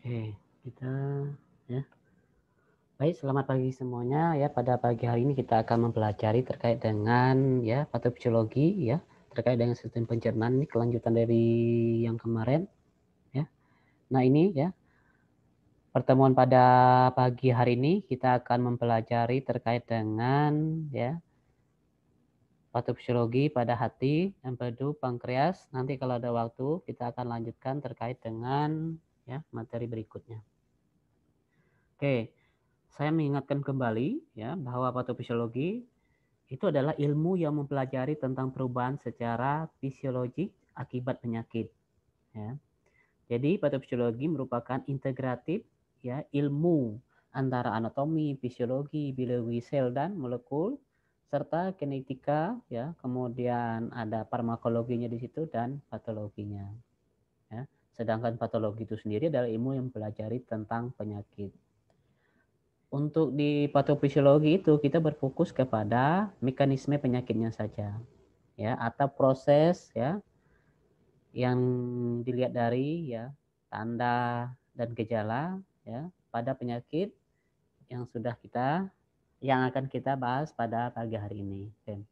Oke, kita ya. Baik, selamat pagi semuanya ya. Pada pagi hari ini kita akan mempelajari terkait dengan ya patofisiologi ya, terkait dengan sistem pencernaan. Ini kelanjutan dari yang kemarin ya. Nah, ini ya. Pertemuan pada pagi hari ini kita akan mempelajari terkait dengan ya patofisiologi pada hati, empedu, pankreas. Nanti kalau ada waktu kita akan lanjutkan terkait dengan ya materi berikutnya. Oke, saya mengingatkan kembali ya bahwa patofisiologi itu adalah ilmu yang mempelajari tentang perubahan secara fisiologik akibat penyakit. Ya. Jadi patofisiologi merupakan integratif ya ilmu antara anatomi, fisiologi, biologi sel dan molekul serta kinetika ya, kemudian ada farmakologinya di situ dan patologinya. Ya. Sedangkan patologi itu sendiri adalah ilmu yang mempelajari tentang penyakit. Untuk di patofisiologi itu kita berfokus kepada mekanisme penyakitnya saja ya atau proses ya yang dilihat dari ya tanda dan gejala ya pada penyakit yang akan kita bahas pada pagi hari ini. Oke.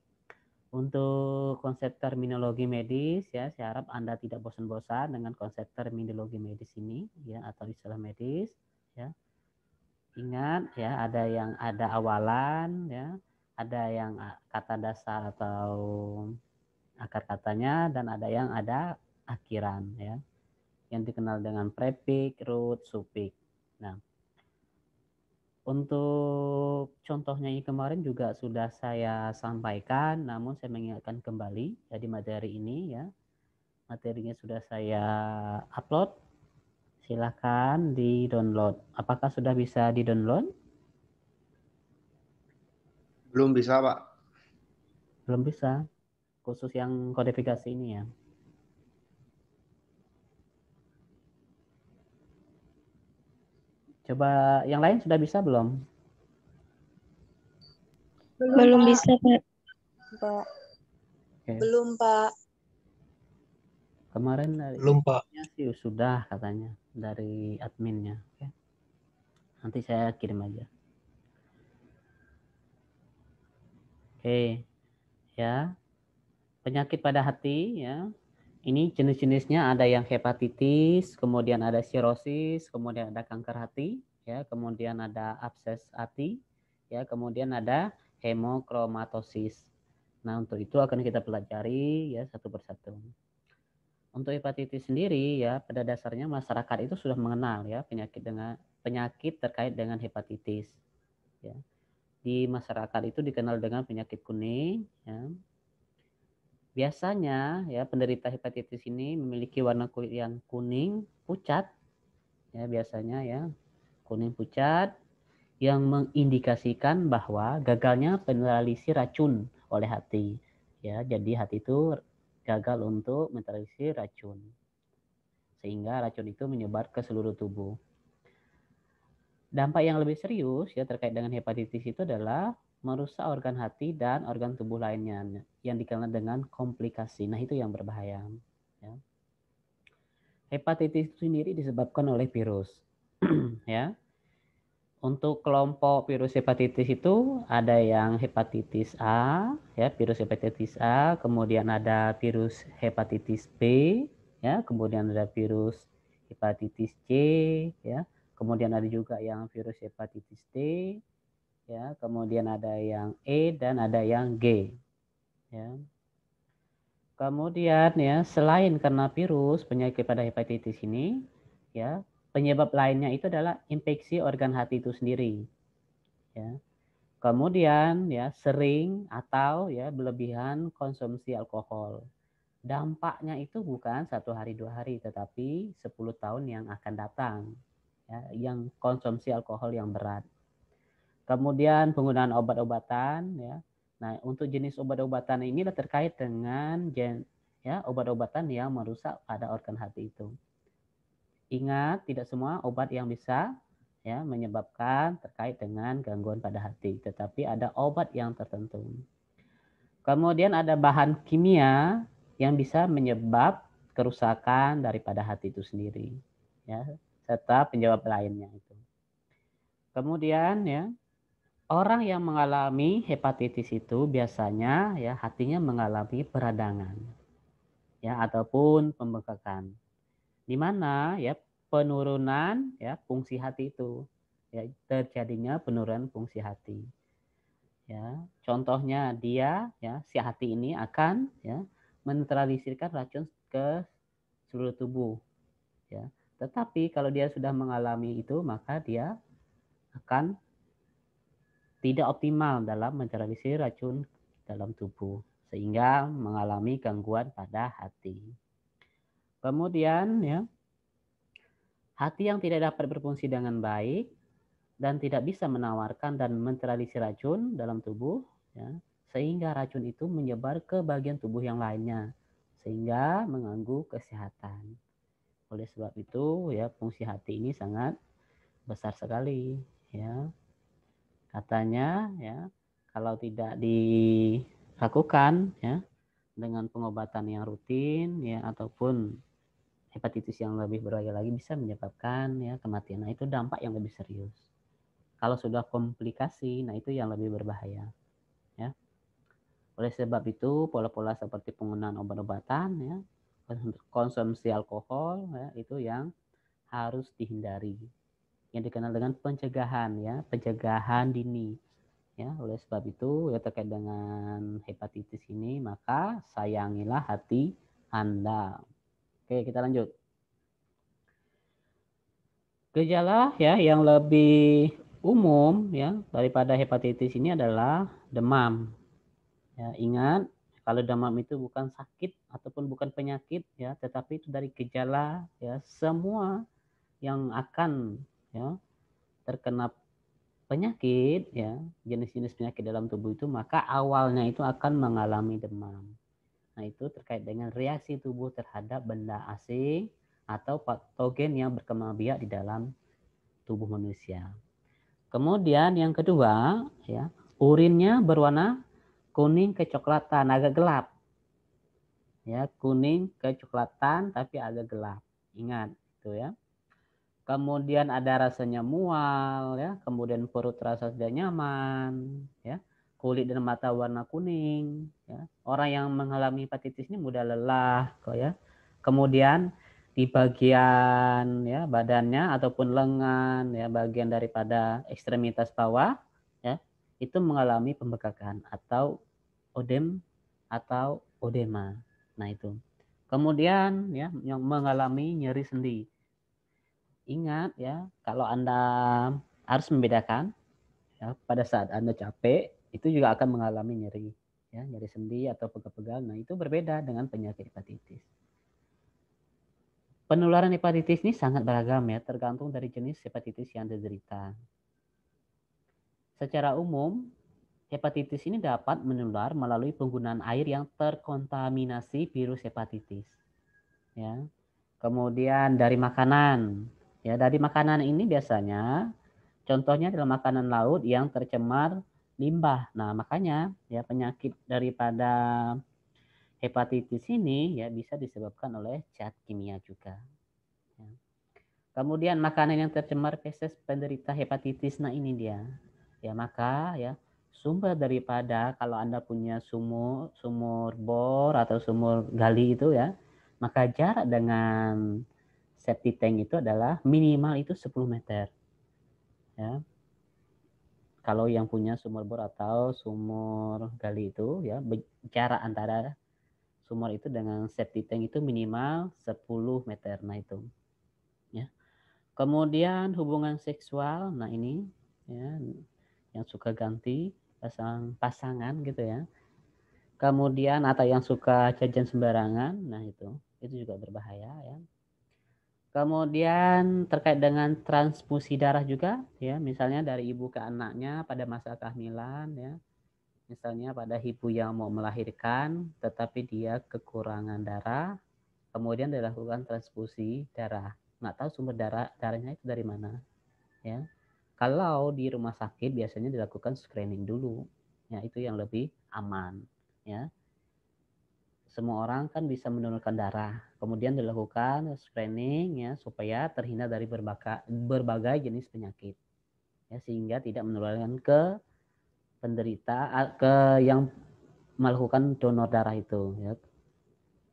Untuk konsep terminologi medis ya saya harap Anda tidak bosan-bosan dengan konsep terminologi medis ini ya atau istilah medis ya. Ingat ya, ada yang ada awalan ya, ada yang kata dasar atau akar katanya dan ada yang ada akhiran ya. Yang dikenal dengan prefix, root, suffix. Nah, untuk contohnya ini kemarin juga sudah saya sampaikan, namun saya mengingatkan kembali jadi materi ini ya. Materinya sudah saya upload. Silakan di-download. Apakah sudah bisa di-download? Belum bisa, Pak. Belum bisa. Khusus yang kodifikasi ini ya. Coba yang lain sudah bisa belum? Belum bisa, Pak. Oke. Belum, Pak. Kemarin dari Belum, Pak. sih sudah katanya dari adminnya. Oke. Nanti saya kirim aja. Oke. Ya. Penyakit pada hati ya. Ini jenis-jenisnya ada yang hepatitis, kemudian ada sirosis, kemudian ada kanker hati, ya, kemudian ada abses hati, ya, kemudian ada hemokromatosis. Nah, untuk itu akan kita pelajari ya satu persatu. Untuk hepatitis sendiri ya pada dasarnya masyarakat itu sudah mengenal ya penyakit terkait dengan hepatitis. Ya. Di masyarakat itu dikenal dengan penyakit kuning. Ya. Biasanya ya penderita hepatitis ini memiliki warna kulit yang kuning pucat. Ya biasanya ya kuning pucat yang mengindikasikan bahwa gagalnya penetralisi racun oleh hati. Ya, jadi hati itu gagal untuk menetralisi racun. Sehingga racun itu menyebar ke seluruh tubuh. Dampak yang lebih serius ya terkait dengan hepatitis itu adalah merusak organ hati dan organ tubuh lainnya yang dikenal dengan komplikasi. Nah, itu yang berbahaya. Ya. Hepatitis itu sendiri disebabkan oleh virus. Ya. Untuk kelompok virus hepatitis itu ada yang hepatitis A, ya, virus hepatitis A, kemudian ada virus hepatitis B, ya, kemudian ada virus hepatitis C, ya, kemudian ada juga yang virus hepatitis D, ya, kemudian ada yang E dan ada yang G, ya. Kemudian ya, selain karena virus penyakit pada hepatitis ini, ya, penyebab lainnya itu adalah infeksi organ hati itu sendiri. Ya. Kemudian ya sering atau ya berlebihan konsumsi alkohol. Dampaknya itu bukan 1 hari 2 hari, tetapi 10 tahun yang akan datang. Ya, yang konsumsi alkohol yang berat. Kemudian penggunaan obat-obatan. Ya. Nah untuk jenis obat-obatan ini terkait dengan ya obat-obatan yang merusak pada organ hati itu. Ingat tidak semua obat yang bisa ya menyebabkan terkait dengan gangguan pada hati, tetapi ada obat yang tertentu. Kemudian ada bahan kimia yang bisa menyebab kerusakan daripada hati itu sendiri. Ya, serta penjawab lainnya itu. Kemudian ya, orang yang mengalami hepatitis itu biasanya ya hatinya mengalami peradangan ya ataupun pembengkakan. Di mana ya penurunan ya fungsi hati itu. Ya, terjadinya penurunan fungsi hati. Ya, contohnya dia ya si hati ini akan ya menetralisirkan racun ke seluruh tubuh ya. Tetapi kalau dia sudah mengalami itu maka dia akan tidak optimal dalam menetralisir racun dalam tubuh sehingga mengalami gangguan pada hati. Kemudian ya hati yang tidak dapat berfungsi dengan baik dan tidak bisa menawarkan dan menetralisir racun dalam tubuh ya, sehingga racun itu menyebar ke bagian tubuh yang lainnya sehingga mengganggu kesehatan. Oleh sebab itu ya fungsi hati ini sangat besar sekali ya. Katanya ya kalau tidak dilakukan ya dengan pengobatan yang rutin ya ataupun hepatitis yang lebih berbahaya lagi bisa menyebabkan ya kematian. Nah, itu dampak yang lebih serius. Kalau sudah komplikasi, nah itu yang lebih berbahaya. Ya. Oleh sebab itu, pola-pola seperti penggunaan obat-obatan, ya, konsumsi alkohol, ya, itu yang harus dihindari. Yang dikenal dengan pencegahan, ya, pencegahan dini. Ya, oleh sebab itu, ya terkait dengan hepatitis ini, maka sayangilah hati Anda. Oke, kita lanjut. Gejala ya yang lebih umum ya daripada hepatitis ini adalah demam. Ya, ingat kalau demam itu bukan sakit ataupun bukan penyakit ya, tetapi itu dari gejala ya semua yang akan ya terkena penyakit ya, jenis-jenis penyakit dalam tubuh itu maka awalnya itu akan mengalami demam. Nah, itu terkait dengan reaksi tubuh terhadap benda asing atau patogen yang berkembang biak di dalam tubuh manusia. Kemudian yang kedua, ya, urinnya berwarna kuning kecoklatan, agak gelap. Ya, kuning kecoklatan tapi agak gelap. Ingat itu ya. Kemudian ada rasanya mual ya, kemudian perut terasa tidak nyaman, ya. Kulit dan mata warna kuning, ya. Orang yang mengalami hepatitis ini mudah lelah kok ya. Kemudian di bagian ya badannya ataupun lengan ya bagian daripada ekstremitas bawah ya itu mengalami pembekakan atau odem atau odema. Nah itu. Kemudian ya yang mengalami nyeri sendi. Ingat ya kalau Anda harus membedakan ya pada saat Anda capek itu juga akan mengalami nyeri ya nyeri sendi atau pegal-pegal. Nah itu berbeda dengan penyakit hepatitis. Penularan hepatitis ini sangat beragam ya, tergantung dari jenis hepatitis yang diderita. Secara umum, hepatitis ini dapat menular melalui penggunaan air yang terkontaminasi virus hepatitis. Ya. Kemudian dari makanan. Ya, dari makanan ini biasanya contohnya adalah makanan laut yang tercemar limbah. Nah, makanya ya penyakit daripada hepatitis ini ya bisa disebabkan oleh zat kimia juga. Ya. Kemudian makanan yang tercemar feses penderita hepatitis, nah ini dia. Ya maka ya sumber daripada kalau Anda punya sumur bor atau sumur gali itu ya, maka jarak dengan septic tank itu adalah minimal itu 10 meter. Ya. Kalau yang punya sumur bor atau sumur gali itu ya jarak antara sumur itu dengan septic tank itu minimal 10 meter. Nah itu. Ya. Kemudian hubungan seksual, nah ini ya yang suka ganti pasangan gitu ya. Kemudian atau yang suka jajan sembarangan, nah itu juga berbahaya ya. Kemudian terkait dengan transfusi darah juga ya, misalnya dari ibu ke anaknya pada masa kehamilan ya. Misalnya pada ibu yang mau melahirkan tetapi dia kekurangan darah, kemudian dilakukan transfusi darah. Nggak tahu sumber darahnya itu dari mana ya. Kalau di rumah sakit biasanya dilakukan screening dulu. Ya, itu yang lebih aman ya. semua orang kan bisa menurunkan darah. Kemudian dilakukan screening ya supaya terhindar dari berbagai jenis penyakit. Ya, sehingga tidak menularkan ke penderita ke yang melakukan donor darah itu ya.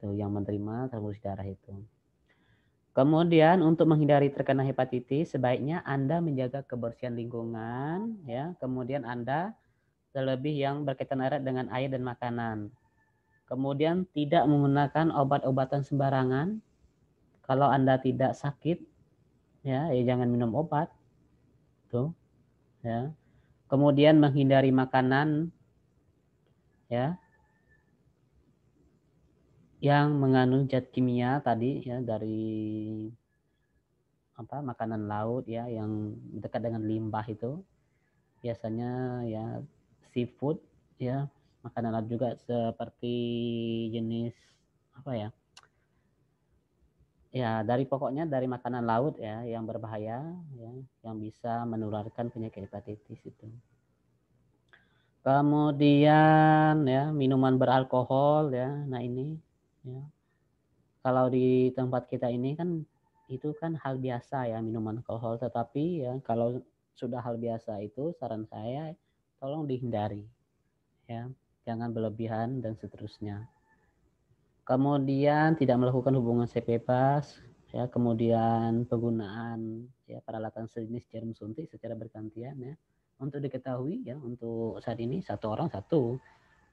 Tuh, yang menerima transfusi darah itu. Kemudian untuk menghindari terkena hepatitis sebaiknya Anda menjaga kebersihan lingkungan ya. Kemudian Anda terlebih yang berkaitan erat dengan air dan makanan. Kemudian tidak menggunakan obat-obatan sembarangan. Kalau Anda tidak sakit, ya jangan minum obat. Tuh, ya. Kemudian menghindari makanan ya yang mengandung zat kimia tadi ya dari makanan laut ya yang dekat dengan limbah itu. Biasanya ya seafood ya, makanan laut juga seperti jenis pokoknya dari makanan laut ya yang berbahaya ya, yang bisa menularkan penyakit hepatitis itu. Kemudian ya minuman beralkohol ya. Nah ini ya. Kalau di tempat kita ini kan itu kan hal biasa ya minuman alkohol, tetapi ya kalau sudah hal biasa itu saran saya tolong dihindari ya. Jangan berlebihan dan seterusnya. Kemudian tidak melakukan hubungan seks bebas ya, kemudian penggunaan ya peralatan sejenis jarum suntik secara bergantian ya. Untuk diketahui ya, untuk saat ini satu orang satu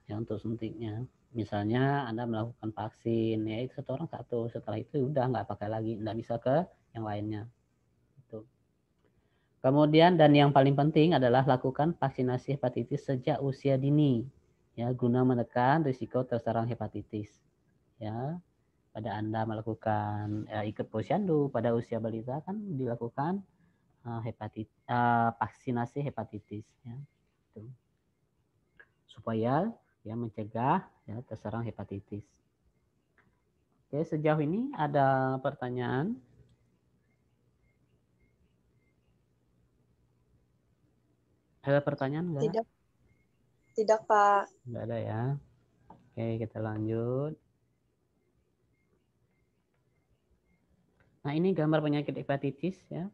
ya untuk suntiknya. Misalnya Anda melakukan vaksin ya itu satu orang satu, setelah itu udah nggak pakai lagi, nggak bisa ke yang lainnya. Itu. Kemudian dan yang paling penting adalah lakukan vaksinasi hepatitis sejak usia dini ya guna menekan risiko terserang hepatitis. Ya, pada Anda melakukan ikut posyandu pada usia balita kan dilakukan vaksinasi hepatitis ya. Itu. Supaya ya mencegah ya terserang hepatitis. Oke, sejauh ini ada pertanyaan? Ada pertanyaan enggak? Tidak. Tidak, Pak. Enggak ada ya. Oke, kita lanjut. Nah, ini gambar penyakit hepatitis ya.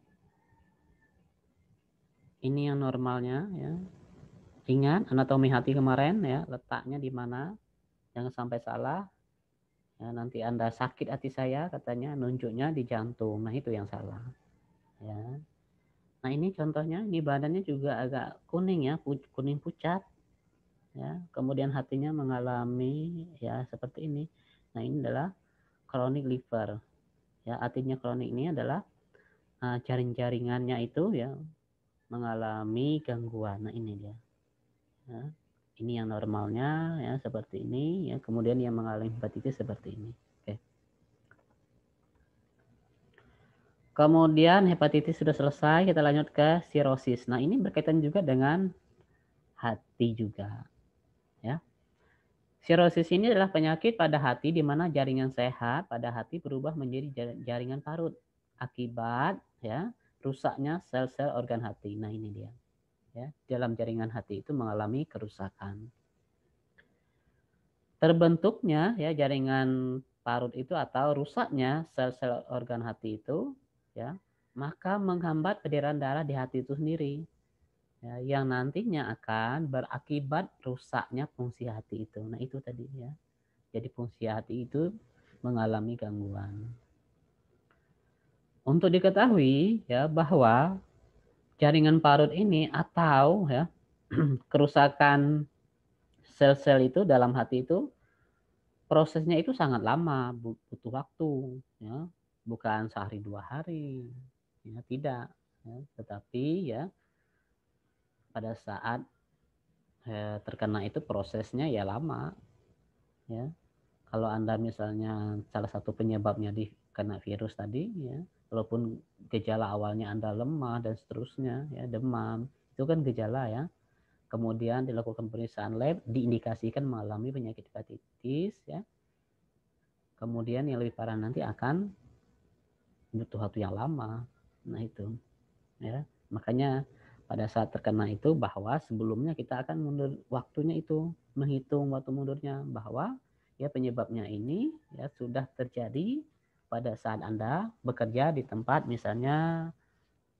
Ini yang normalnya ya. Ingat anatomi hati kemarin ya, letaknya di mana? Jangan sampai salah. Ya, nanti Anda sakit hati saya katanya nunjuknya di jantung. Nah, itu yang salah. Ya. Nah, ini contohnya, ini badannya juga agak kuning ya, kuning pucat. Ya, kemudian hatinya mengalami ya seperti ini. Nah, ini adalah chronic liver. Ya, artinya kronik ini adalah jaring-jaringannya itu ya mengalami gangguan. Nah, ini dia. Ya. Ini yang normalnya ya seperti ini ya, kemudian yang mengalami hepatitis seperti ini. Oke. Kemudian hepatitis sudah selesai, kita lanjut ke sirosis. Nah, ini berkaitan juga dengan hati juga. Ya. Sirosis ini adalah penyakit pada hati di mana jaringan sehat pada hati berubah menjadi jaringan parut akibat ya rusaknya sel-sel organ hati. Nah, ini dia. Ya, dalam jaringan hati itu mengalami kerusakan. Terbentuknya ya jaringan parut itu atau rusaknya sel-sel organ hati itu ya, maka menghambat peredaran darah di hati itu sendiri. Ya, yang nantinya akan berakibat rusaknya fungsi hati itu. Nah, itu tadi ya. Jadi fungsi hati itu mengalami gangguan. Untuk diketahui ya bahwa jaringan parut ini atau ya kerusakan sel-sel itu dalam hati itu prosesnya itu sangat lama, butuh waktu ya. Bukan sehari 2 hari. Ya, tidak ya. Tetapi ya pada saat terkena itu prosesnya ya lama ya. Kalau Anda misalnya salah satu penyebabnya kena virus tadi ya, walaupun gejala awalnya Anda lemah dan seterusnya ya, demam, itu kan gejala ya. Kemudian dilakukan pemeriksaan lab, diindikasikan mengalami penyakit hepatitis ya. Kemudian yang lebih parah nanti akan butuh waktu yang lama. Nah, itu ya. Makanya pada saat terkena itu bahwa sebelumnya kita akan mundur waktunya itu, menghitung waktu mundurnya bahwa ya penyebabnya ini ya sudah terjadi pada saat Anda bekerja di tempat misalnya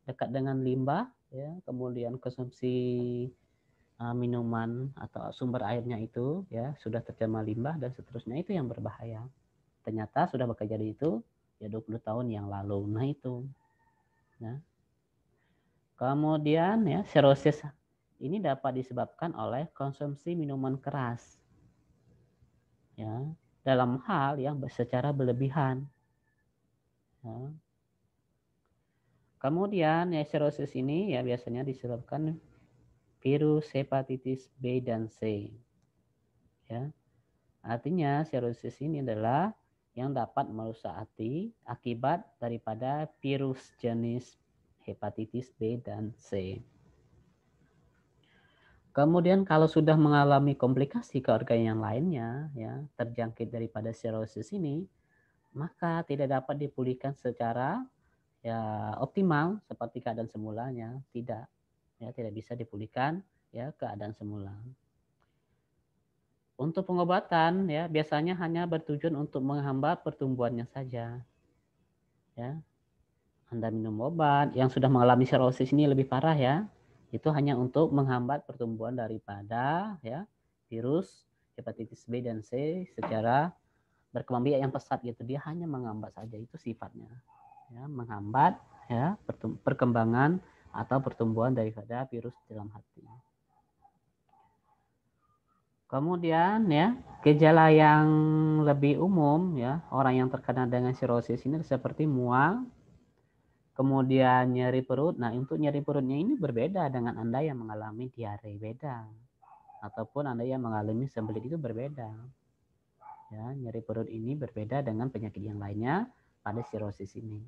dekat dengan limbah, ya, kemudian konsumsi minuman atau sumber airnya itu ya sudah tercemar limbah dan seterusnya, itu yang berbahaya. Ternyata sudah bekerja di itu ya 20 tahun yang lalu. Nah itu. Ya. Kemudian ya sirosis ini dapat disebabkan oleh konsumsi minuman keras. Ya, dalam hal yang secara berlebihan. Ya. Kemudian ya sirosis ini ya biasanya disebabkan virus hepatitis B dan C. Ya. Artinya sirosis ini adalah yang dapat merusak hati akibat daripada virus jenis hepatitis B dan C. Kemudian kalau sudah mengalami komplikasi ke organ yang lainnya, ya, terjangkit daripada sirosis ini, maka tidak dapat dipulihkan secara ya optimal seperti keadaan semulanya, tidak. Ya, tidak bisa dipulihkan ya keadaan semula. Untuk pengobatan ya biasanya hanya bertujuan untuk menghambat pertumbuhannya saja. Ya. Anda minum obat yang sudah mengalami sirosis ini lebih parah ya. Itu hanya untuk menghambat pertumbuhan daripada ya virus hepatitis B dan C secara berkembang biak yang pesat gitu. Dia hanya menghambat saja, itu sifatnya. Ya, menghambat ya perkembangan atau pertumbuhan daripada virus dalam hati. Kemudian ya, gejala yang lebih umum ya, orang yang terkena dengan sirosis ini seperti mual, kemudian nyeri perut. Nah, untuk nyeri perutnya ini berbeda dengan Anda yang mengalami diare, beda. Ataupun Anda yang mengalami sembelit itu berbeda. Ya, nyeri perut ini berbeda dengan penyakit yang lainnya pada sirosis ini.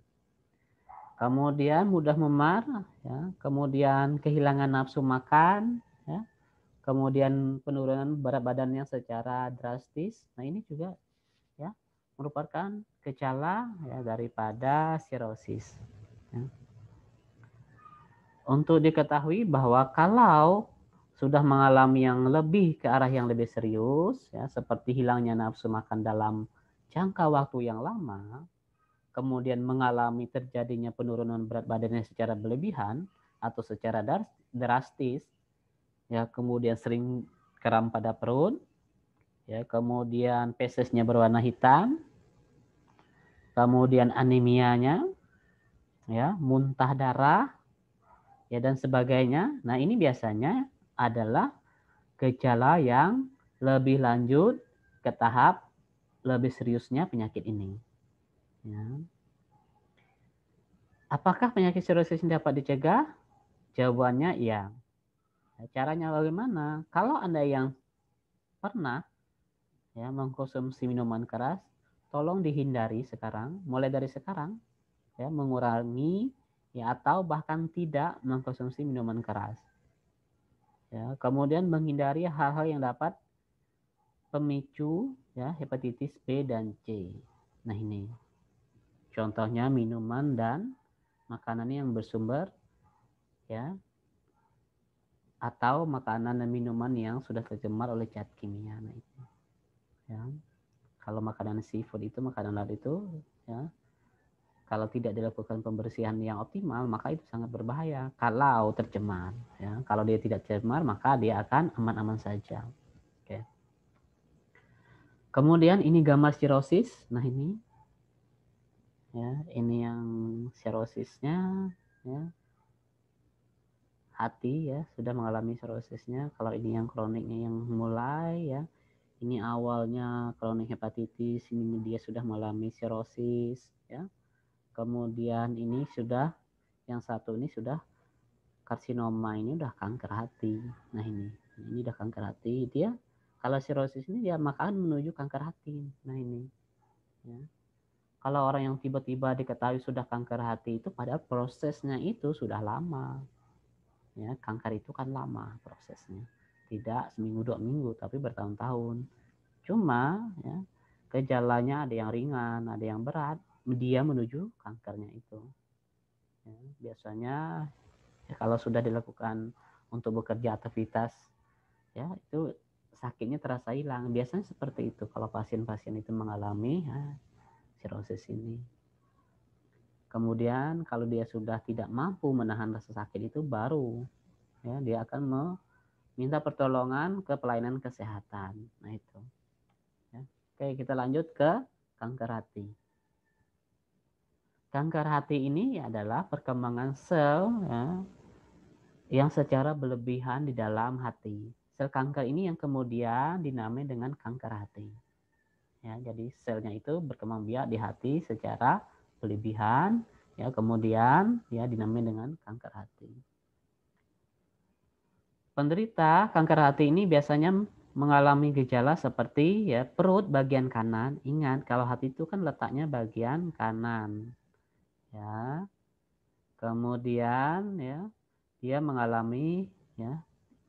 Kemudian mudah memar, ya, kemudian kehilangan nafsu makan, ya. Kemudian penurunan berat badannya secara drastis. Nah, ini juga ya merupakan gejala ya daripada sirosis. Ya. Untuk diketahui bahwa kalau sudah mengalami yang lebih ke arah yang lebih serius, ya, seperti hilangnya nafsu makan dalam jangka waktu yang lama, kemudian mengalami terjadinya penurunan berat badannya secara berlebihan atau secara drastis, ya, kemudian sering kram pada perut, ya, kemudian fesesnya berwarna hitam, kemudian anemianya, ya, muntah darah, ya, dan sebagainya. Nah, ini biasanya adalah gejala yang lebih lanjut ke tahap lebih seriusnya penyakit ini. Ya. Apakah penyakit sirosis ini dapat dicegah? Jawabannya iya. Caranya bagaimana? Kalau Anda yang pernah ya mengkonsumsi minuman keras, tolong dihindari sekarang, mulai dari sekarang, ya, mengurangi ya atau bahkan tidak mengkonsumsi minuman keras. Ya, kemudian menghindari hal-hal yang dapat pemicu ya hepatitis B dan C. Nah, ini contohnya minuman dan makanan yang bersumber ya atau makanan dan minuman yang sudah tercemar oleh zat kimia. Nah, itu. Ya. Kalau makanan seafood itu, makanan laut itu, ya, kalau tidak dilakukan pembersihan yang optimal, maka itu sangat berbahaya. Kalau tercemar, ya, kalau dia tidak tercemar, maka dia akan aman-aman saja. Oke. Kemudian ini gambar sirosis. Nah, ini, ya, ini yang sirosisnya, ya, hati ya sudah mengalami sirosisnya. Kalau ini yang kroniknya yang mulai ya. Ini awalnya kronik hepatitis, ini dia sudah mengalami sirosis, ya. Kemudian ini sudah, yang satu ini sudah karsinoma, ini udah kanker hati. Nah, ini udah kanker hati. Dia kalau sirosis ini dia makan menuju kanker hati. Nah, ini. Ya. Kalau orang yang tiba-tiba diketahui sudah kanker hati itu padahal prosesnya itu sudah lama. Ya, kanker itu kan lama prosesnya. Tidak seminggu 2 minggu, tapi bertahun-tahun. Cuma ya, gejalanya ada yang ringan, ada yang berat, dia menuju kankernya itu. Ya, biasanya ya, kalau sudah dilakukan untuk bekerja aktivitas, ya itu sakitnya terasa hilang. Biasanya seperti itu kalau pasien-pasien itu mengalami sirosis ini. Kemudian kalau dia sudah tidak mampu menahan rasa sakit itu baru ya dia akan meminta pertolongan ke pelayanan kesehatan. Nah itu. Ya. Oke, kita lanjut ke kanker hati. Kanker hati ini adalah perkembangan sel ya, yang secara berlebihan di dalam hati. Sel kanker ini yang kemudian dinamai dengan kanker hati. Ya, jadi selnya itu berkembang biak di hati secara berlebihan, ya kemudian ya dinamai dengan kanker hati. Penderita kanker hati ini biasanya mengalami gejala seperti ya perut bagian kanan. Ingat kalau hati itu kan letaknya bagian kanan. Ya. Kemudian ya dia mengalami ya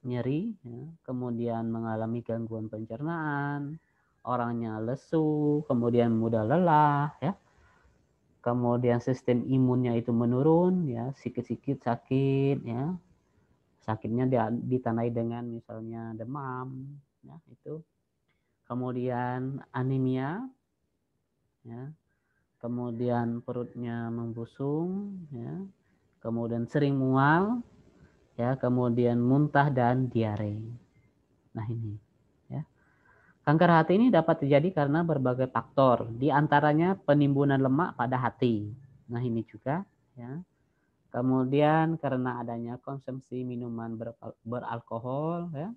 nyeri, ya, kemudian mengalami gangguan pencernaan, orangnya lesu, kemudian mudah lelah, ya. Kemudian sistem imunnya itu menurun, ya, sikit-sikit sakit, ya. Sakitnya ditandai dengan misalnya demam, ya, itu. Kemudian anemia, ya. Kemudian perutnya membusung, ya. Kemudian sering mual, ya, kemudian muntah dan diare. Nah ini, ya. Kanker hati ini dapat terjadi karena berbagai faktor, di antaranya penimbunan lemak pada hati. Nah ini juga, ya. Kemudian karena adanya konsumsi minuman beralkohol, ya.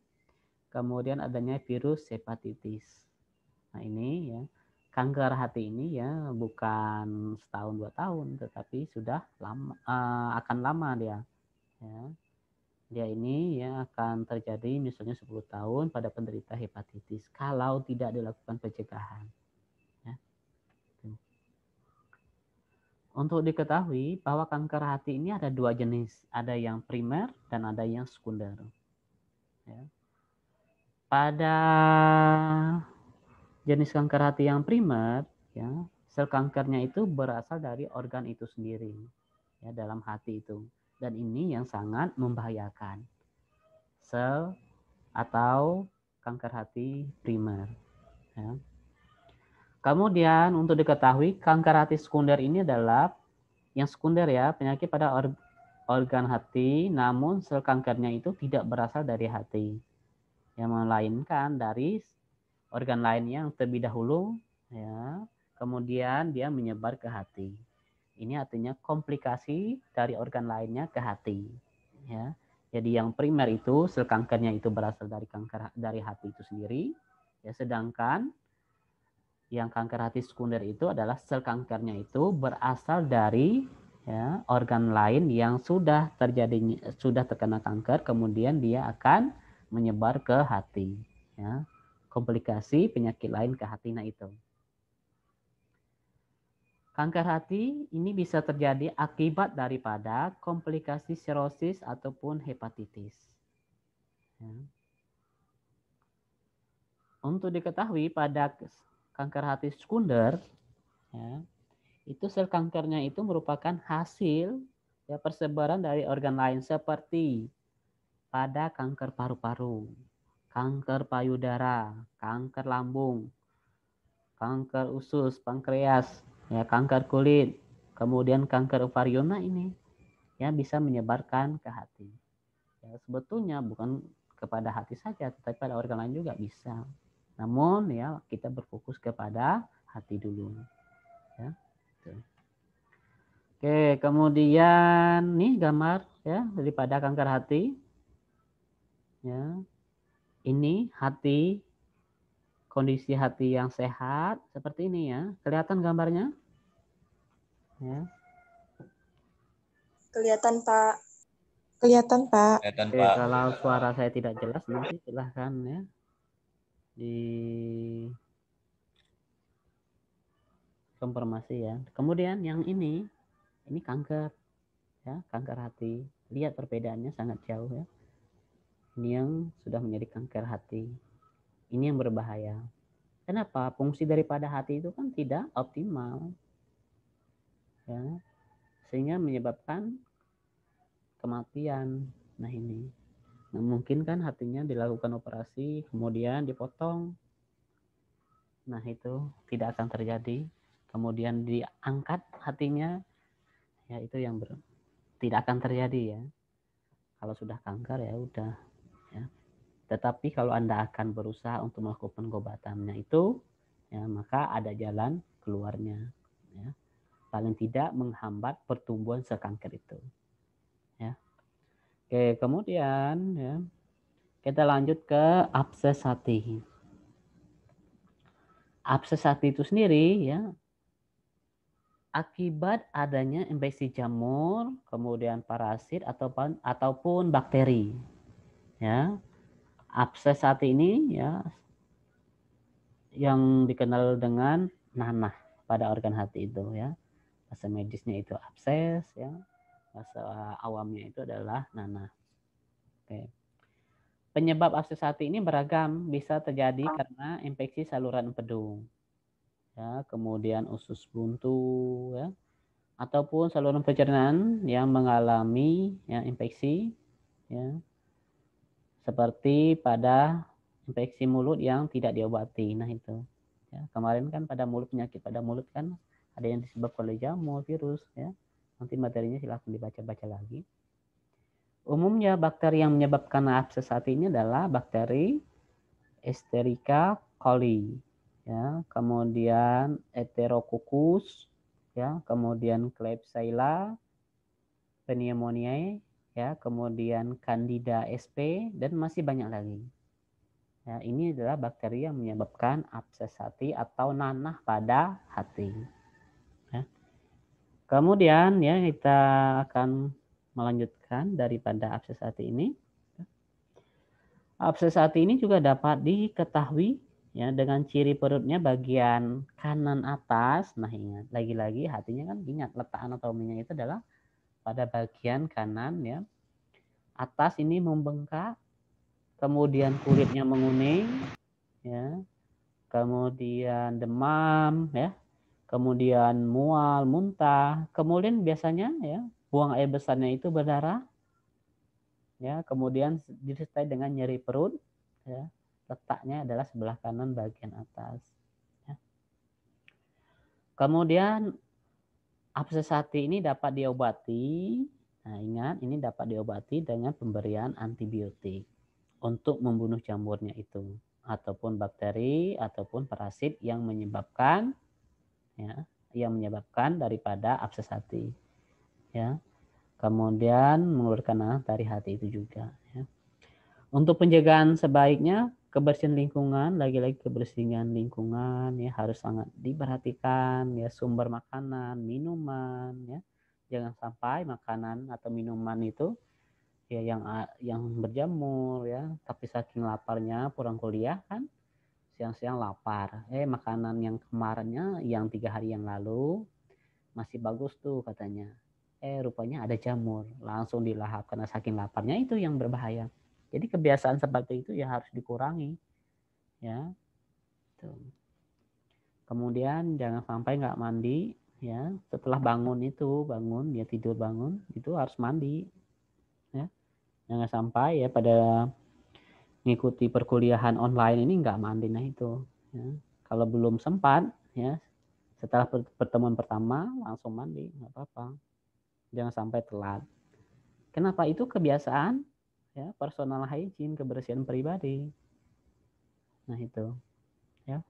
Kemudian adanya virus hepatitis. Nah ini, ya. Kanker hati ini ya bukan setahun 2 tahun, tetapi sudah lama, akan lama dia. Ya. Dia ini ya akan terjadi misalnya 10 tahun pada penderita hepatitis kalau tidak dilakukan pencegahan. Ya. Untuk diketahui bahwa kanker hati ini ada 2 jenis, ada yang primer dan ada yang sekunder. Ya. Pada jenis kanker hati yang primer, ya, sel kankernya itu berasal dari organ itu sendiri, ya, dalam hati itu. Dan ini yang sangat membahayakan. Sel atau kanker hati primer. Ya. Kemudian untuk diketahui kanker hati sekunder ini adalah yang sekunder ya penyakit pada organ hati, namun sel kankernya itu tidak berasal dari hati, yang melainkan dari organ lainnya yang terlebih dahulu, ya, kemudian dia menyebar ke hati. Ini artinya komplikasi dari organ lainnya ke hati, ya. Jadi yang primer itu sel kankernya itu berasal dari hati itu sendiri, ya, sedangkan yang kanker hati sekunder itu adalah sel kankernya itu berasal dari ya, organ lain yang sudah terkena kanker, kemudian dia akan menyebar ke hati, ya. Komplikasi penyakit lain ke hati, nah itu. Kanker hati ini bisa terjadi akibat daripada komplikasi sirosis ataupun hepatitis. Ya. Untuk diketahui pada kanker hati sekunder, ya, itu sel kankernya itu merupakan hasil ya, persebaran dari organ lain seperti pada kanker paru-paru, kanker payudara, kanker lambung, kanker usus, pankreas, ya, kanker kulit, kemudian kanker ovarium. Nah ini ya bisa menyebarkan ke hati. Ya, sebetulnya bukan kepada hati saja, tetapi pada organ lain juga bisa. Namun ya kita berfokus kepada hati dulu. Ya. Oke, kemudian nih gambar ya daripada kanker hati. Ya. Ini hati, kondisi hati yang sehat seperti ini ya. Kelihatan gambarnya? Ya. Kelihatan, Pak. Kelihatan, Pak. Kelihatan, Oke, Pak. kalau suara saya tidak jelas nanti silahkan ya di konfirmasi ya. Kemudian yang ini kanker ya, kanker hati. Lihat perbedaannya sangat jauh ya. Ini yang sudah menjadi kanker hati. Ini yang berbahaya. Kenapa? Fungsi daripada hati itu kan tidak optimal. Ya. Sehingga menyebabkan kematian. Nah ini. Nah, mungkin kan hatinya dilakukan operasi, kemudian dipotong. Nah, itu tidak akan terjadi. Kemudian diangkat hatinya, ya itu yang tidak akan terjadi ya. Kalau sudah kanker ya udah. Ya. Tetapi kalau Anda akan berusaha untuk melakukan pengobatannya itu, ya maka ada jalan keluarnya. Ya. Paling tidak menghambat pertumbuhan sel kanker itu. Ya. Oke, kemudian ya, kita lanjut ke abses hati. Abses hati itu sendiri ya akibat adanya infeksi jamur, kemudian parasit ataupun bakteri. Ya. Abses hati ini ya yang dikenal dengan nanah pada organ hati itu ya. Bahasa medisnya itu abses ya. Bahasa awamnya itu adalah nanah. Oke. Penyebab abses hati ini beragam, bisa terjadi karena infeksi saluran empedu. Ya, kemudian usus buntu ya, ataupun saluran pencernaan yang mengalami ya, infeksi ya, seperti pada infeksi mulut yang tidak diobati. Nah itu ya, kemarin kan pada mulut, penyakit pada mulut kan ada yang disebabkan oleh jamur, virus ya. Nanti materinya silahkan dibaca-baca lagi. Umumnya bakteri yang menyebabkan abses hati ini adalah bakteri Escherichia coli ya, kemudian Enterococcus ya, kemudian Klebsiella pneumoniae ya, kemudian Candida sp dan masih banyak lagi. Ya, ini adalah bakteri yang menyebabkan abses hati atau nanah pada hati. Ya. Kemudian ya kita akan melanjutkan daripada abses hati ini. Abses hati ini juga dapat diketahui ya dengan ciri perutnya bagian kanan atas. Nah, ingat lagi-lagi hatinya kan ingat letak anatominya itu adalah pada bagian kanan ya. Atas ini membengkak, kemudian kulitnya menguning ya. Kemudian demam ya. Kemudian mual, muntah, kemudian biasanya ya buang air besarnya itu berdarah. Ya, kemudian disertai dengan nyeri perut ya. Letaknya adalah sebelah kanan bagian atas. Ya. Kemudian abses hati ini dapat diobati. Nah, ingat ini dapat diobati dengan pemberian antibiotik untuk membunuh jamurnya itu ataupun bakteri ataupun parasit yang menyebabkan ya, yang menyebabkan daripada abses hati. Ya. Kemudian mengeluarkan nanah dari hati itu juga. Ya. Untuk penjagaan sebaiknya kebersihan lingkungan, lagi-lagi kebersihan lingkungan ya harus sangat diperhatikan ya, sumber makanan, minuman ya. Jangan sampai makanan atau minuman itu ya yang berjamur ya, tapi saking laparnya pulang kuliah kan siang-siang lapar. Makanan yang kemarinnya yang 3 hari yang lalu masih bagus tuh katanya. Rupanya ada jamur, langsung dilahap karena saking laparnya, itu yang berbahaya. Jadi kebiasaan seperti itu ya harus dikurangi ya. Tuh. Kemudian jangan sampai nggak mandi ya, setelah bangun dia tidur bangun itu harus mandi ya. Jangan sampai ya pada ngikuti perkuliahan online ini nggak mandi, nah itu ya. Kalau belum sempat ya setelah pertemuan pertama langsung mandi nggak apa-apa. Jangan sampai telat. Kenapa? Itu kebiasaan ya, personal hygiene, kebersihan pribadi. Nah itu ya.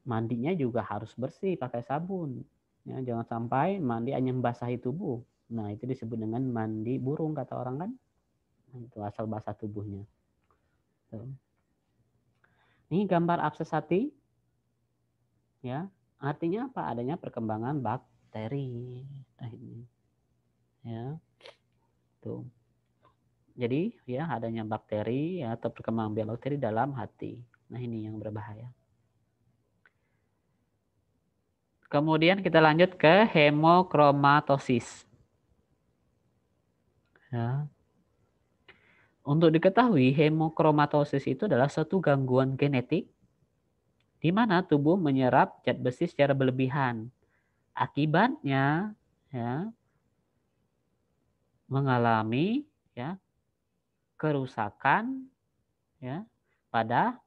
Mandinya juga harus bersih pakai sabun. Ya, jangan sampai mandi hanya membasahi tubuh. Nah, itu disebut dengan mandi burung kata orang kan. Nah, itu asal basah tubuhnya. Tuh. Ini gambar abses hati. Ya, artinya apa? Adanya perkembangan bakteri. Nah, ini. Ya. Tuh. Jadi ya adanya bakteri atau perkembangan biak bakteri dalam hati. Nah ini yang berbahaya. Kemudian kita lanjut ke hemokromatosis. Ya. Untuk diketahui hemokromatosis itu adalah suatu gangguan genetik di mana tubuh menyerap zat besi secara berlebihan. Akibatnya ya mengalami ya kerusakan ya pada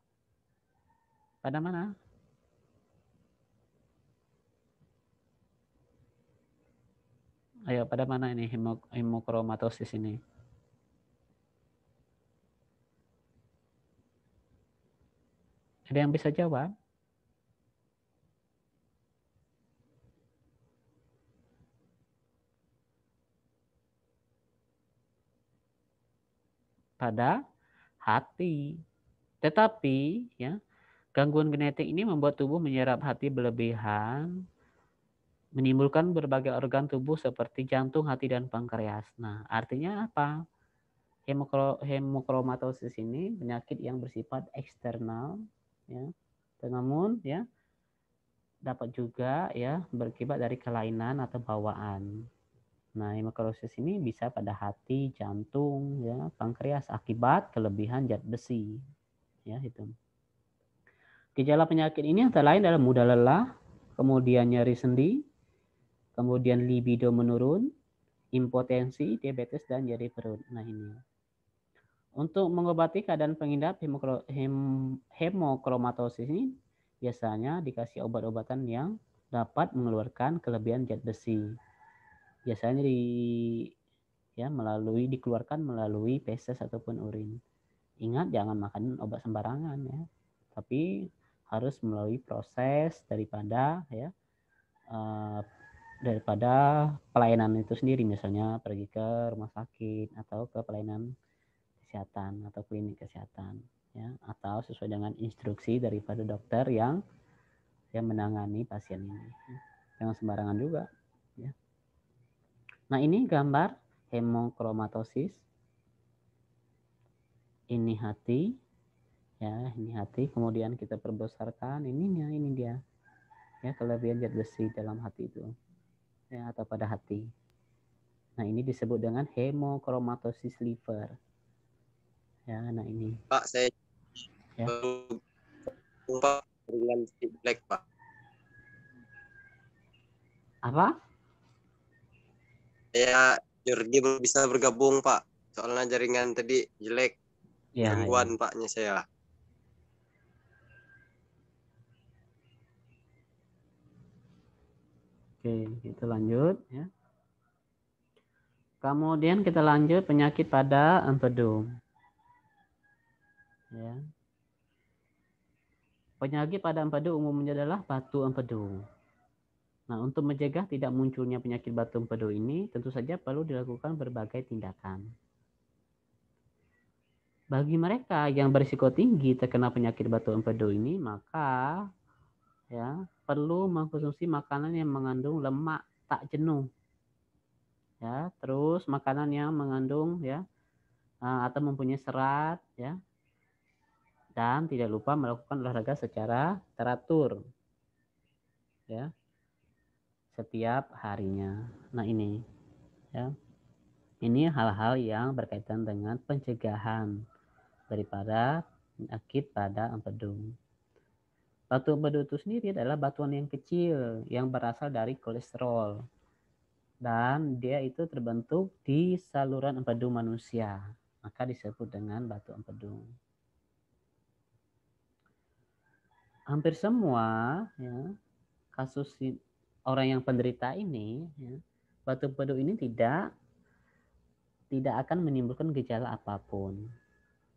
mana? Ayo, pada mana ini hemokromatosis ini? Ada yang bisa jawab? Pada hati. Tetapi ya, gangguan genetik ini membuat tubuh menyerap hati berlebihan, menimbulkan berbagai organ tubuh seperti jantung, hati, dan pankreas. Nah, artinya apa? Hemokromatosis ini penyakit yang bersifat eksternal, ya. Namun ya dapat juga ya berakibat dari kelainan atau bawaan. Nah, hemokromatosis ini bisa pada hati, jantung, ya, pankreas akibat kelebihan zat besi. Ya, itu. Gejala penyakit ini antara lain adalah mudah lelah, kemudian nyeri sendi, kemudian libido menurun, impotensi, diabetes, dan nyeri perut. Nah, ini. Untuk mengobati keadaan pengidap hemokromatosis ini biasanya dikasih obat-obatan yang dapat mengeluarkan kelebihan zat besi. Biasanya dikeluarkan melalui feses ataupun urin. Ingat, jangan makan obat sembarangan ya. Tapi harus melalui proses daripada pelayanan itu sendiri, misalnya pergi ke rumah sakit atau ke pelayanan kesehatan atau klinik kesehatan ya, atau sesuai dengan instruksi daripada dokter yang menangani pasien ini. Jangan sembarangan juga ya. Nah, ini gambar hemokromatosis. Ini hati ya, ini hati, kemudian kita perbesarkan ininya, ini dia ya, kelebihan zat besi dalam hati itu ya, atau pada hati. Nah, ini disebut dengan hemokromatosis liver ya. Nah, ini Pak, saya ya. Pak dengan black, Pak. Apa? Saya Jordi belum bisa bergabung, Pak. Soalnya jaringan tadi jelek. Ya, Gangguan ya. Paknya saya. Oke, kita lanjut ya. Kemudian kita lanjut penyakit pada empedu. Ya. Penyakit pada empedu umumnya adalah batu empedu. Nah, untuk mencegah tidak munculnya penyakit batu empedu ini, tentu saja perlu dilakukan berbagai tindakan. Bagi mereka yang berisiko tinggi terkena penyakit batu empedu ini, maka ya perlu mengkonsumsi makanan yang mengandung lemak tak jenuh. Ya, terus makanan yang mengandung ya atau mempunyai serat ya. Dan tidak lupa melakukan olahraga secara teratur. Ya. Setiap harinya. Nah, ini ya. Ini hal-hal yang berkaitan dengan pencegahan daripada penyakit pada empedu. Batu empedu itu sendiri adalah batuan yang kecil yang berasal dari kolesterol. Dan dia itu terbentuk di saluran empedu manusia. Maka disebut dengan batu empedu. Hampir semua ya, kasus orang yang penderita ini ya, batu empedu ini tidak akan menimbulkan gejala apapun.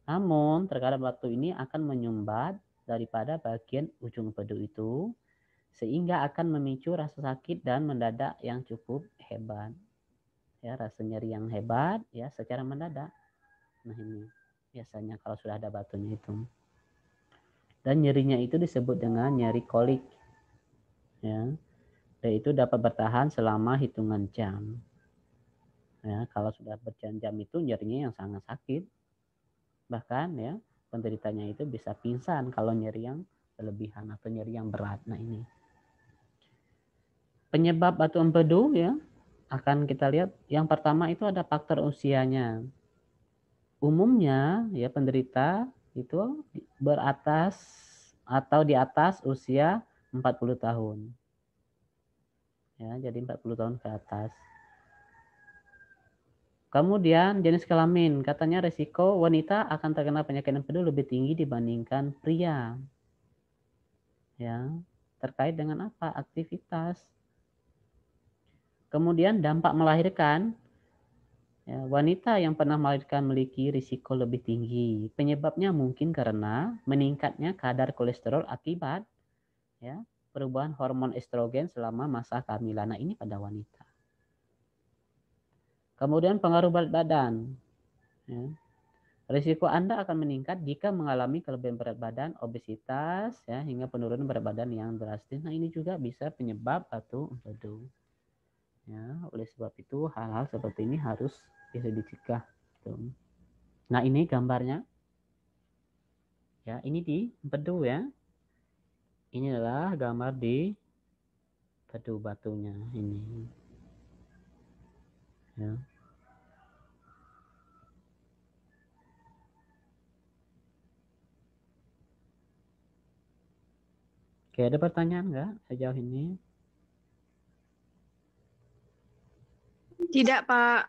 Namun terkadang batu ini akan menyumbat daripada bagian ujung empedu itu sehingga akan memicu rasa sakit dan mendadak yang cukup hebat. Ya, rasa nyeri yang hebat ya secara mendadak. Nah, ini biasanya kalau sudah ada batunya itu. Dan nyerinya itu disebut dengan nyeri kolik. Ya. Dan itu dapat bertahan selama hitungan jam. Ya, kalau sudah berjam-jam itu nyerinya yang sangat sakit. Bahkan ya penderitanya itu bisa pingsan kalau nyeri yang berlebihan atau nyeri yang berat. Nah, ini penyebab batu empedu ya akan kita lihat. Yang pertama itu ada faktor usianya. Umumnya ya penderita itu beratas atau di atas usia 40 tahun. Ya, jadi 40 tahun ke atas. Kemudian jenis kelamin, katanya resiko wanita akan terkena penyakit empedu lebih tinggi dibandingkan pria. Ya, terkait dengan apa? Aktivitas. Kemudian dampak melahirkan, ya, wanita yang pernah melahirkan memiliki risiko lebih tinggi. Penyebabnya mungkin karena meningkatnya kadar kolesterol akibat ya perubahan hormon estrogen selama masa kehamilan. Nah, ini pada wanita. Kemudian pengaruh berat badan. Ya. Risiko Anda akan meningkat jika mengalami kelebihan berat badan, obesitas, ya, hingga penurunan berat badan yang drastis. Nah, ini juga bisa penyebab batu empedu. Ya, oleh sebab itu hal-hal seperti ini harus bisa dicegah. Nah, ini gambarnya. Ya, ini di empedu ya. Ini adalah gambar di empedu batunya ini. Ya. Oke, ada pertanyaan nggak sejauh ini? Tidak, Pak.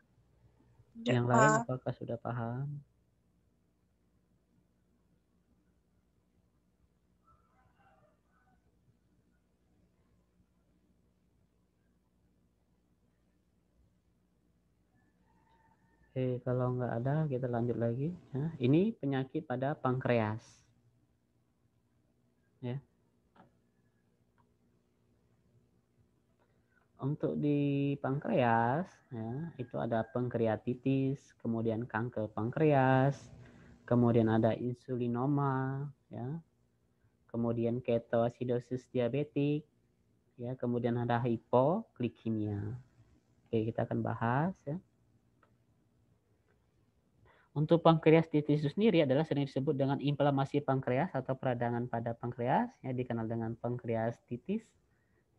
Yang lain apakah sudah paham? Oke, kalau nggak ada kita lanjut lagi. Ya, ini penyakit pada pankreas. Ya. Untuk di pankreas, ya, itu ada pankreatitis, kemudian kanker pankreas, kemudian ada insulinoma, ya, kemudian ketoasidosis diabetik, ya, kemudian ada hipoglikemia. Oke, kita akan bahas ya. Untuk pankreatitis itu sendiri adalah sering disebut dengan inflamasi pankreas atau peradangan pada pankreas, ya, dikenal dengan pankreatitis.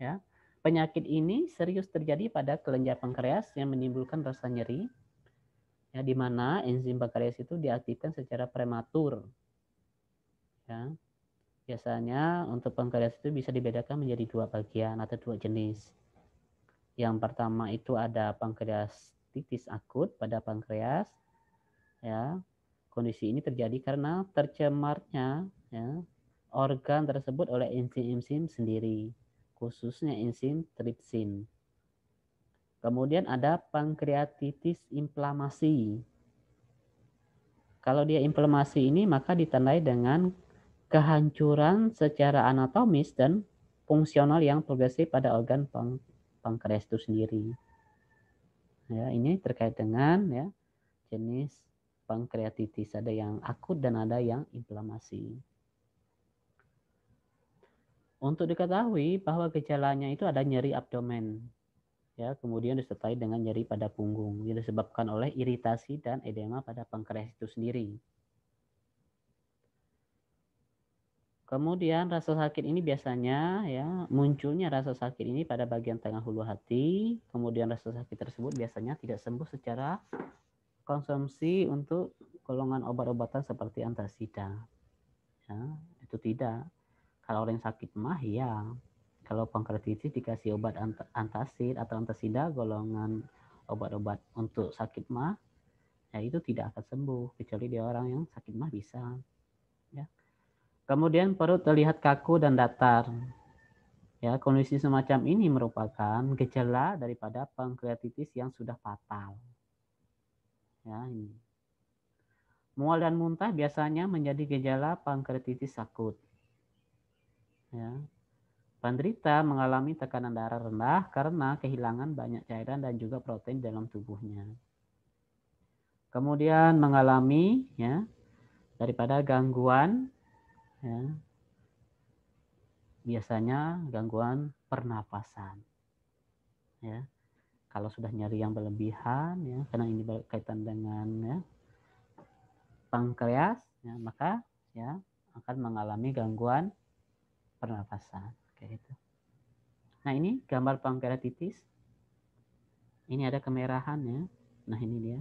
Ya. Penyakit ini serius terjadi pada kelenjar pankreas yang menimbulkan rasa nyeri, ya, di mana enzim pankreas itu diaktifkan secara prematur. Ya. Biasanya untuk pankreas itu bisa dibedakan menjadi dua bagian atau dua jenis. Yang pertama itu ada pankreatitis akut pada pankreas. Ya, kondisi ini terjadi karena tercemarnya ya, organ tersebut oleh enzim-enzim sendiri, khususnya enzim tripsin. Kemudian ada pankreatitis inflamasi. Kalau dia inflamasi ini maka ditandai dengan kehancuran secara anatomis dan fungsional yang progresif pada organ pankreas itu sendiri. Ya, ini terkait dengan ya jenis pankreatitis, ada yang akut dan ada yang inflamasi. Untuk diketahui bahwa gejalanya itu ada nyeri abdomen, ya, kemudian disertai dengan nyeri pada punggung yang disebabkan oleh iritasi dan edema pada pankreas itu sendiri. Kemudian rasa sakit ini biasanya ya munculnya rasa sakit ini pada bagian tengah hulu hati, kemudian rasa sakit tersebut biasanya tidak sembuh secara konsumsi untuk golongan obat-obatan seperti antasida. Ya, itu tidak. Kalau orang yang sakit mah ya. Kalau pankreatitis dikasih obat antasid atau antasida golongan obat-obat untuk sakit mah, ya itu tidak akan sembuh kecuali dia orang yang sakit mah bisa. Ya. Kemudian perut terlihat kaku dan datar. Ya, kondisi semacam ini merupakan gejala daripada pankreatitis yang sudah fatal. Ya, ini. Mual dan muntah biasanya menjadi gejala pankreatitis akut. Ya. Penderita mengalami tekanan darah rendah karena kehilangan banyak cairan dan juga protein dalam tubuhnya. Kemudian mengalami ya daripada gangguan ya, biasanya gangguan pernapasan. Ya. Kalau sudah nyeri yang berlebihan ya karena ini berkaitan dengan ya pankreas ya, maka ya akan mengalami gangguan pernapasan kayak gitu. Nah, ini gambar pankreatitis. Ini ada kemerahan ya. Nah, ini dia.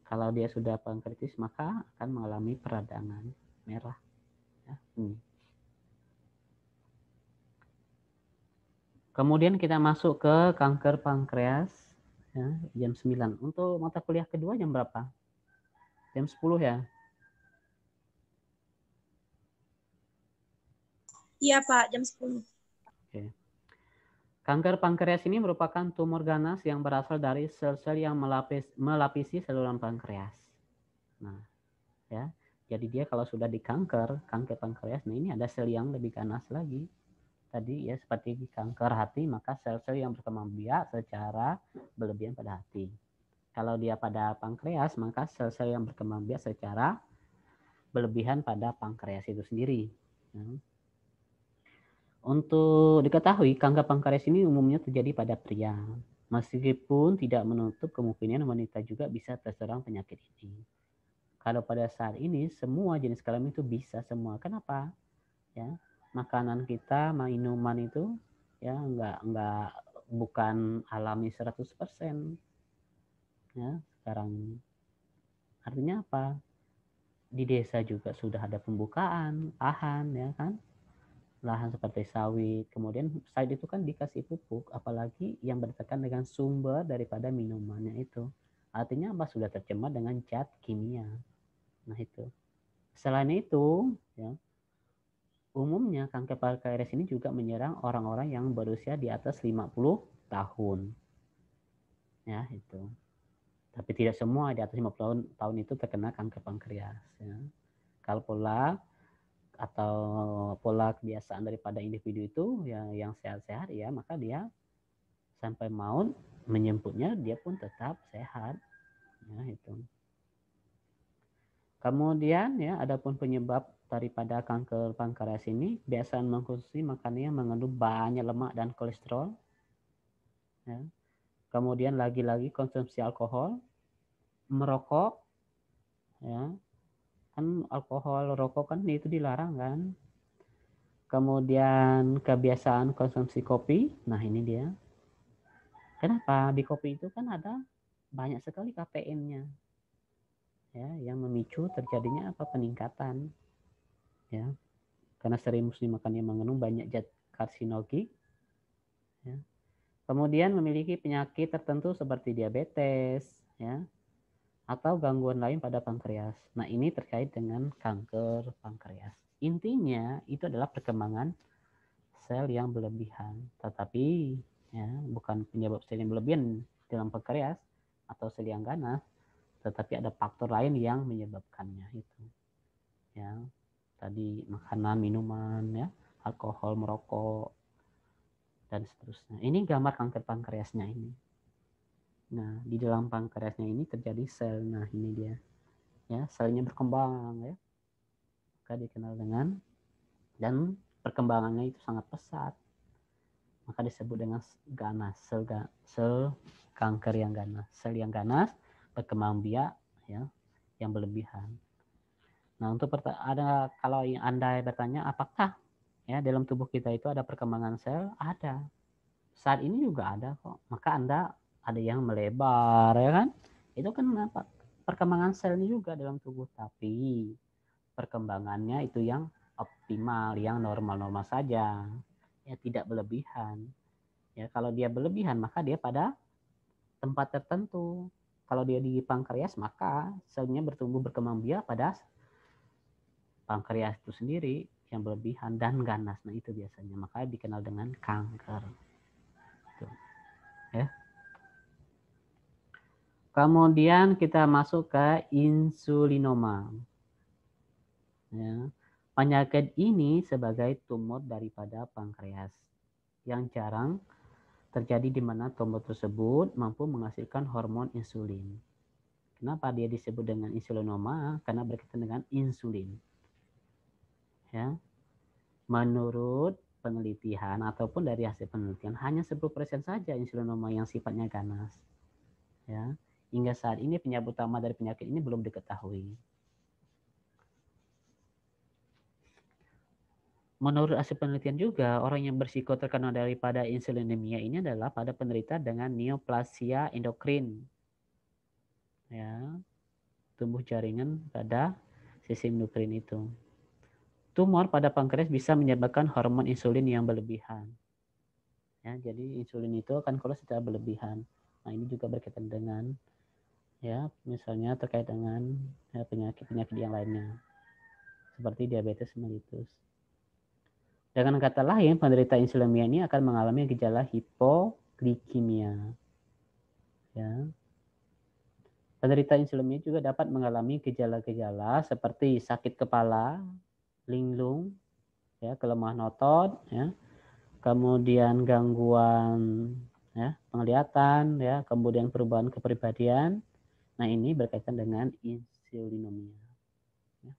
Kalau dia sudah pankreatitis maka akan mengalami peradangan merah. Ya, ini. Kemudian kita masuk ke kanker pankreas. Ya, jam 9. Untuk mata kuliah kedua jam berapa? Jam 10 ya? Iya, Pak, jam 10. Oke. Kanker pankreas ini merupakan tumor ganas yang berasal dari sel-sel yang melapisi saluran pankreas. Nah, ya. Jadi dia kalau sudah kanker pankreas, nah ini ada sel yang lebih ganas lagi. Tadi ya seperti kanker hati, maka sel-sel yang berkembang biak secara berlebihan pada hati. Kalau dia pada pankreas, maka sel-sel yang berkembang biak secara berlebihan pada pankreas itu sendiri. Nah, untuk diketahui, kanker pankreas ini umumnya terjadi pada pria. Meskipun tidak menutup kemungkinan wanita juga bisa terserang penyakit ini. Kalau pada saat ini semua jenis kelamin itu bisa semua. Kenapa? Ya, makanan kita, minuman itu ya enggak bukan alami 100%. Ya, sekarang artinya apa? Di desa juga sudah ada pembukaan lahan, ya kan? Lahan seperti sawit. Kemudian sawit itu kan dikasih pupuk, apalagi yang berdekatan dengan sumber daripada minumannya itu. Artinya apa? Sudah tercemar dengan zat kimia. Nah itu. Selain itu, ya, umumnya kanker pankreas ini juga menyerang orang-orang yang berusia di atas 50 tahun. Ya, itu. Tapi tidak semua di atas 50 tahun itu terkena kanker pankreas. Ya. Kalau pola kebiasaan daripada individu itu yang sehat-sehat, ya maka dia sampai maut menjemputnya dia pun tetap sehat. Ya, itu. Kemudian ya, adapun penyebab daripada kanker pankreas ini biasanya mengkonsumsi makanan yang mengandung banyak lemak dan kolesterol. Ya. Kemudian lagi-lagi konsumsi alkohol, merokok, ya kan alkohol, rokok kan itu dilarang kan. Kemudian kebiasaan konsumsi kopi, nah ini dia. Kenapa? Di kopi itu kan ada banyak sekali kafeinnya. Ya, yang memicu terjadinya apa? Peningkatan. Ya. Karena sering makan yang mengandung banyak zat karsinogen. Ya. Kemudian memiliki penyakit tertentu seperti diabetes, ya, atau gangguan lain pada pankreas. Nah, ini terkait dengan kanker pankreas. Intinya itu adalah perkembangan sel yang berlebihan, tetapi ya bukan penyebab sel yang berlebihan dalam pankreas atau sel yang ganas, tetapi ada faktor lain yang menyebabkannya itu. Ya, tadi makanan, minuman, ya, alkohol, merokok, dan seterusnya. Ini gambar kanker pankreasnya ini. Nah, di dalam pankreasnya ini terjadi sel. Nah, ini dia. Ya, selnya berkembang ya. Maka dikenal dengan, dan perkembangannya itu sangat pesat. Maka disebut dengan ganas, sel kanker yang ganas. Sel yang ganas berkembang biak ya, yang berlebihan. Nah, untuk kalau Anda bertanya apakah ya dalam tubuh kita itu ada perkembangan sel? Ada. Saat ini juga ada kok. Maka Anda ada yang melebar ya kan? Itu kan apa? Perkembangan selnya juga dalam tubuh, tapi perkembangannya itu yang optimal, yang normal-normal saja. Ya, tidak berlebihan. Ya, kalau dia berlebihan maka dia pada tempat tertentu. Kalau dia di pankreas maka selnya bertumbuh berkembang biak pada pankreas itu sendiri yang berlebihan dan ganas. Nah, itu biasanya maka dikenal dengan kanker. Tuh. Ya. Kemudian kita masuk ke insulinoma. Ya. Penyakit ini sebagai tumor daripada pankreas yang jarang terjadi di mana tumor tersebut mampu menghasilkan hormon insulin. Kenapa dia disebut dengan insulinoma? Karena berkaitan dengan insulin. Ya. Menurut penelitian ataupun dari hasil penelitian hanya 10% saja insulinoma yang sifatnya ganas. Ya. Hingga saat ini penyebab utama dari penyakit ini belum diketahui. Menurut hasil penelitian juga, orang yang berisiko terkena daripada insulinemia ini adalah pada penderita dengan neoplasia endokrin. Ya, tumbuh jaringan pada sistem endokrin itu. Tumor pada pankreas bisa menyebabkan hormon insulin yang berlebihan. Ya, jadi insulin itu akan keluar secara berlebihan. Nah, ini juga berkaitan dengan ya misalnya terkait dengan penyakit-penyakit yang lainnya seperti diabetes mellitus. Dengan kata lain, penderita insulinemia ini akan mengalami gejala hipoglikemia. Ya. Penderita insulinemia juga dapat mengalami gejala-gejala seperti sakit kepala, linglung, ya, kelemahan otot, ya, kemudian gangguan ya, penglihatan, ya, kemudian perubahan kepribadian. Nah, ini berkaitan dengan insulinemia. Ya.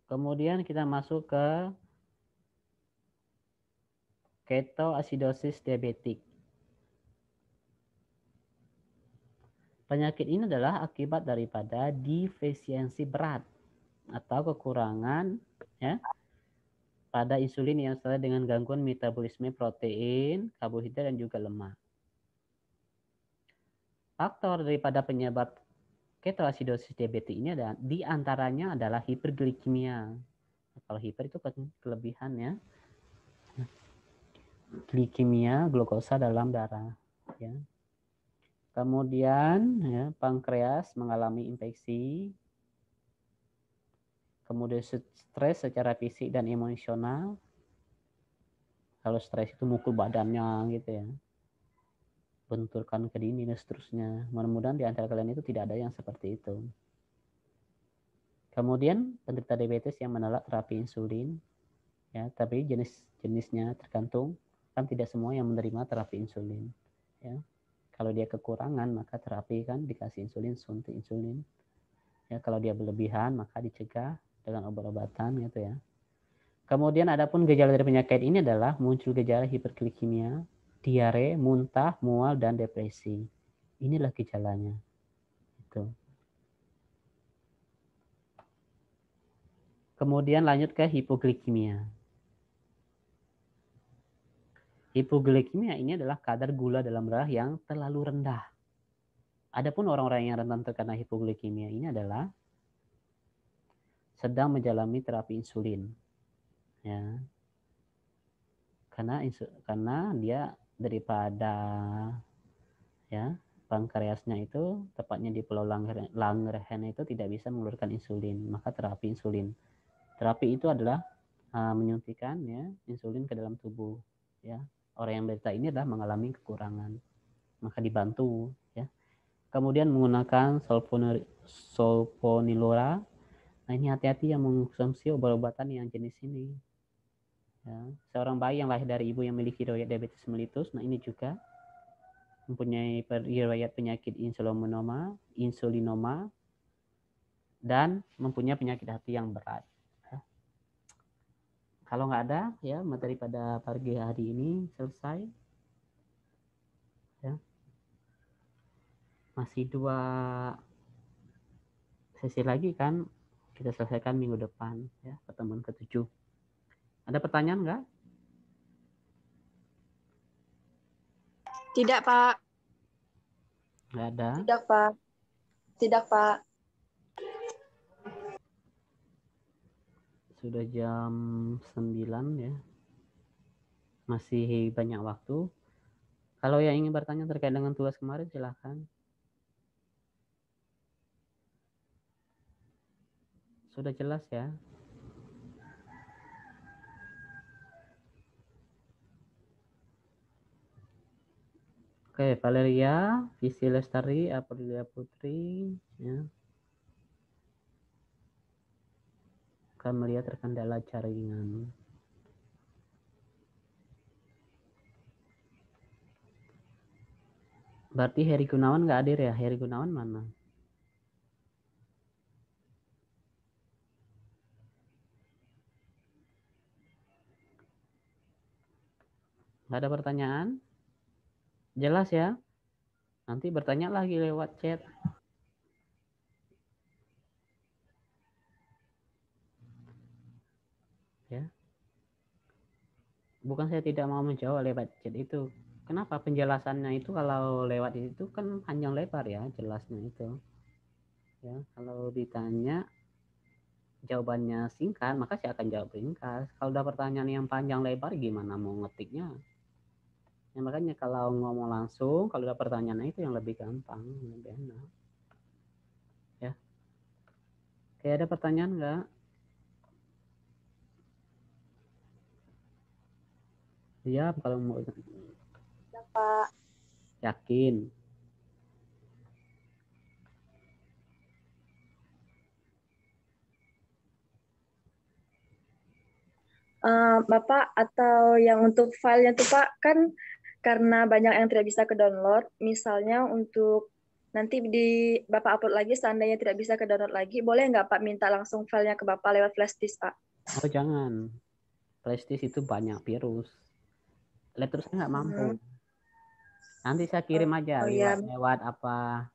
Kemudian kita masuk ke ketoasidosis diabetik. Penyakit ini adalah akibat daripada defisiensi berat atau kekurangan ya pada insulin yang sesuai dengan gangguan metabolisme protein, karbohidrat, dan juga lemak. Faktor daripada penyebab ketoasidosis diabetik ini ada diantaranya adalah hiperglikemia. Kalau hiper itu kelebihan ya. Glikemia, glukosa dalam darah. Ya. Kemudian ya, pankreas mengalami infeksi. Kemudian stres secara fisik dan emosional. Kalau stres itu mukul badannya gitu ya. Benturkan ke dinding dan seterusnya. Mudah-mudahan di antara kalian itu tidak ada yang seperti itu. Kemudian penderita diabetes yang menolak terapi insulin. Ya, tapi jenis-jenisnya tergantung. Kan tidak semua yang menerima terapi insulin. Ya. Kalau dia kekurangan maka terapi kan dikasih insulin, suntik insulin. Ya, kalau dia berlebihan maka dicegah dengan obat-obatan gitu ya. Kemudian adapun gejala dari penyakit ini adalah muncul gejala hiperglikemia, diare, muntah, mual, dan depresi. Inilah gejalanya. Itu. Kemudian lanjut ke hipoglikemia. Hipoglikemia ini adalah kadar gula dalam darah yang terlalu rendah. Adapun orang-orang yang rentan terkena hipoglikemia ini adalah sedang menjalani terapi insulin. Ya. Karena dia daripada ya pankreasnya itu tepatnya di pulau Langerhans itu tidak bisa mengeluarkan insulin, maka terapi insulin. Terapi itu adalah menyuntikkan ya insulin ke dalam tubuh. Ya. Orang yang menderita ini adalah mengalami kekurangan, maka dibantu ya. Kemudian menggunakan sulfonylurea. Nah, ini hati-hati yang mengkonsumsi obat-obatan yang jenis ini. Ya. Seorang bayi yang lahir dari ibu yang memiliki riwayat diabetes mellitus, nah ini juga mempunyai riwayat penyakit insulinoma dan mempunyai penyakit hati yang berat. Kalau nggak ada, ya materi pada pagi hari ini selesai. Ya. Masih 2 sesi lagi kan kita selesaikan minggu depan, ya pertemuan ke-7. Ada pertanyaan nggak? Tidak, Pak. Nggak ada. Tidak, Pak. Tidak, Pak. Sudah jam 9 ya. Masih banyak waktu. Kalau yang ingin bertanya terkait dengan tugas kemarin silahkan. Sudah jelas ya? Oke, Valeria, Visi Lestari, Aprilia Putri, ya. Akan melihat terkendala jaringan. Berarti Heri Gunawan nggak hadir ya? Heri Gunawan mana? Nggak ada pertanyaan? Jelas ya? Nanti bertanya lagi lewat chat. Ya. Bukan saya tidak mau menjawab lewat chat itu. Kenapa penjelasannya itu kalau lewat itu kan panjang lebar ya jelasnya itu. Ya, kalau ditanya jawabannya singkat, maka saya akan jawab ringkas. Kalau udah pertanyaan yang panjang lebar, gimana mau ngetiknya? Ya, makanya kalau ngomong langsung, kalau udah pertanyaannya itu yang lebih gampang, lebih enak. Ya. Oke, ada pertanyaan nggak? Siap kalau mau. Ya, Pak. Yakin. Bapak, atau yang untuk filenya tuh Pak, kan karena banyak yang tidak bisa ke-download, misalnya untuk nanti Bapak upload lagi, seandainya tidak bisa ke-download lagi, boleh nggak Pak minta langsung filenya ke Bapak lewat flash disk, Pak? Oh jangan, flash disk itu banyak virus. Laptop saya nggak mampu. Nanti saya kirim aja lewat apa.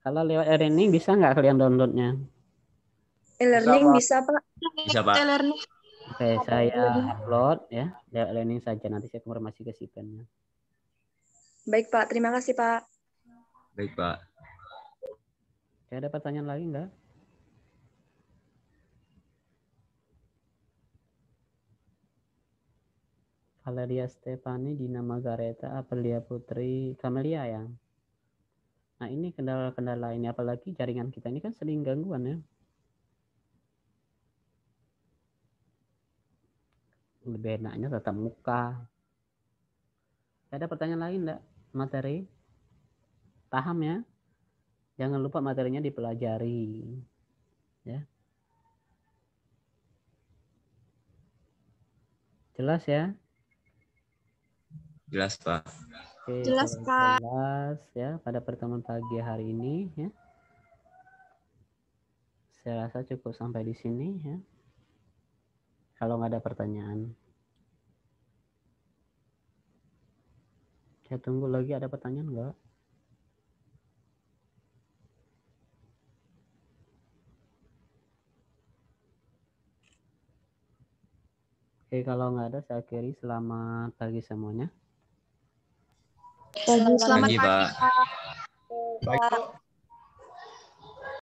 Kalau lewat e-learning bisa nggak kalian downloadnya? E-learning bisa, Pak? Bisa, Pak. E-learning. Oke, saya upload ya, lewat e-learning saja. Nanti saya konfirmasi ke Sipennya. Baik, Pak. Terima kasih, Pak. Baik, Pak. Ada pertanyaan lagi nggak? Valeria Stefani, Dina Margareta, Aprilia Putri, Camelia ya. Nah ini kendala-kendala ini, apalagi jaringan kita ini kan sering gangguan ya. Lebih enaknya tatap muka. Ada pertanyaan lain enggak? Materi? Paham ya? Jangan lupa materinya dipelajari. Ya. Jelas ya? Jelas, Pak. Oke, Jelas, Pak. jelas ya pada pertemuan pagi hari ini ya. Saya rasa cukup sampai di sini ya. Kalau nggak ada pertanyaan. Saya tunggu lagi ada pertanyaan nggak? Oke, kalau nggak ada saya akhiri. Selamat pagi semuanya. Selamat Pagi, Pak. Baik, Pak.